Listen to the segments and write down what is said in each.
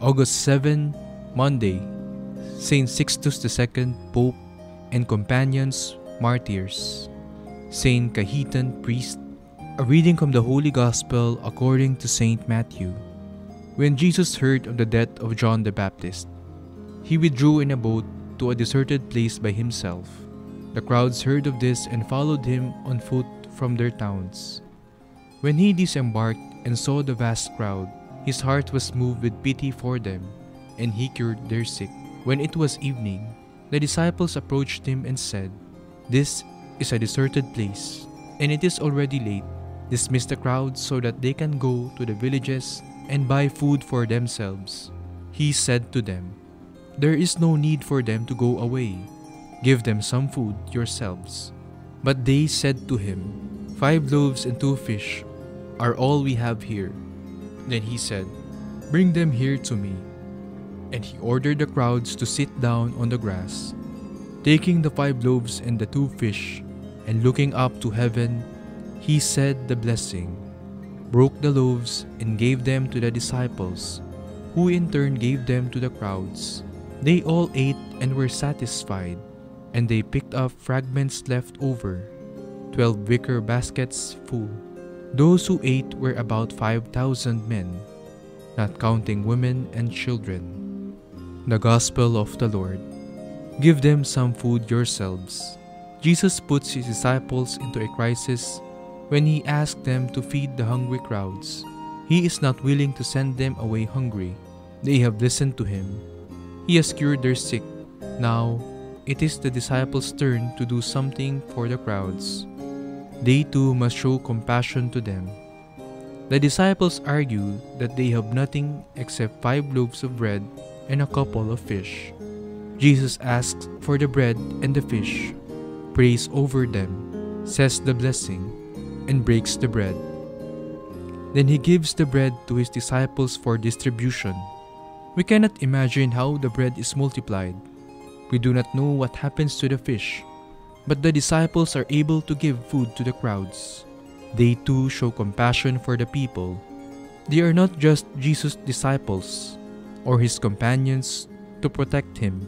August 7, Monday, Saint Sixtus II, Pope, and companions, martyrs. Saint Cajetan, priest. A reading from the Holy Gospel according to Saint Matthew. When Jesus heard of the death of John the Baptist, he withdrew in a boat to a deserted place by himself. The crowds heard of this and followed him on foot from their towns. When he disembarked and saw the vast crowd, his heart was moved with pity for them, and he cured their sick. When it was evening, the disciples approached him and said, "This is a deserted place, and it is already late. Dismiss the crowds so that they can go to the villages and buy food for themselves." He said to them, "There is no need for them to go away. Give them some food yourselves." But they said to him, "5 loaves and 2 fish are all we have here." Then he said, "Bring them here to me." And he ordered the crowds to sit down on the grass. Taking the 5 loaves and the 2 fish, and looking up to heaven, he said the blessing, broke the loaves, and gave them to the disciples, who in turn gave them to the crowds. They all ate and were satisfied, and they picked up fragments left over, 12 wicker baskets full. Those who ate were about 5,000 men, not counting women and children. The Gospel of the Lord. Give them some food yourselves. Jesus puts his disciples into a crisis when he asked them to feed the hungry crowds. He is not willing to send them away hungry. They have listened to him. He has cured their sick. Now, it is the disciples' turn to do something for the crowds. They too must show compassion to them. The disciples argue that they have nothing except 5 loaves of bread and a couple of fish. Jesus asks for the bread and the fish, prays over them, says the blessing, and breaks the bread. Then he gives the bread to his disciples for distribution. We cannot imagine how the bread is multiplied. We do not know what happens to the fish, but the disciples are able to give food to the crowds. They too show compassion for the people. They are not just Jesus' disciples or his companions to protect him.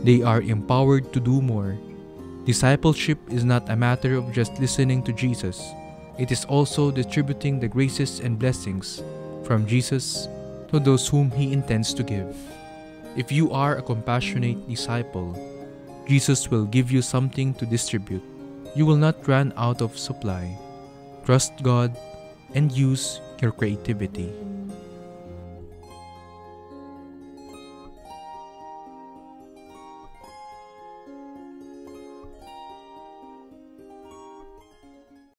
They are empowered to do more. Discipleship is not a matter of just listening to Jesus. It is also distributing the graces and blessings from Jesus to those whom he intends to give. If you are a compassionate disciple, Jesus will give you something to distribute. You will not run out of supply. Trust God and use your creativity.